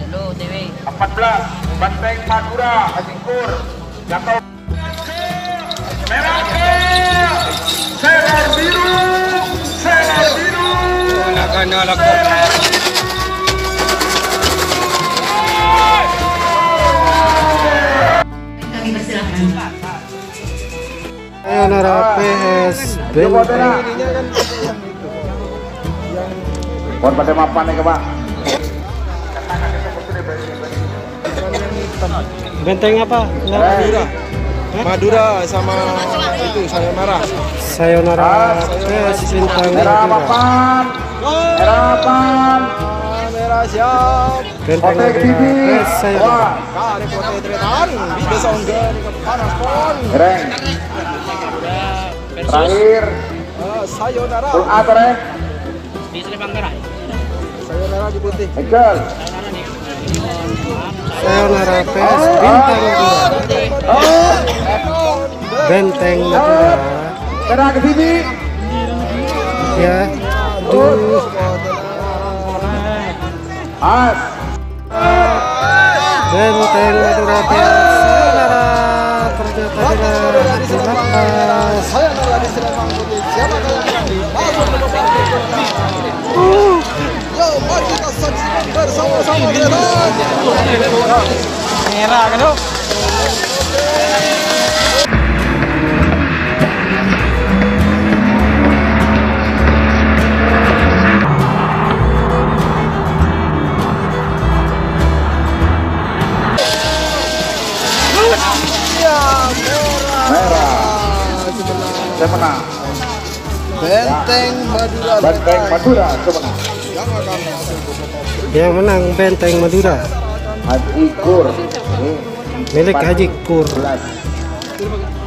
Halo, Dewi. 14 Banteng Madura Haji Kur jatuh merah Selar biru Kami persilakan. Sayonara PS Benteng. Pon pada mapan nih Pak. Benteng apa? Madura. Madura sama itu sayonara. Sayonara PS Bintang Merah Madura. mapan. Merah mapan. Merah siap. Benteng Otek Madura TV. PS Sayonara. Kare pote tretan di desa onggan panas pon. Reng. Terakhir. Sayonara. Full A Reng. Di Selebang Merah. Sayonara di putih. Ekel. Sayonara PS Bintang Madura. Benteng Madura. Merah ke sini. Ya. Aduh. As. Benteng Madura PS Sayonara ternyata tidak dilepas. Sayonara di Selebang putih. Siapa yang masuk ke babak berikutnya? Yo, mari kita saksikan bersama-sama tretan. Merah kan, Merah. Saya menang. Benteng Madura. Banteng Madura semenang. Yang menang Benteng Madura Haji Kur. milik Haji Kur. 14.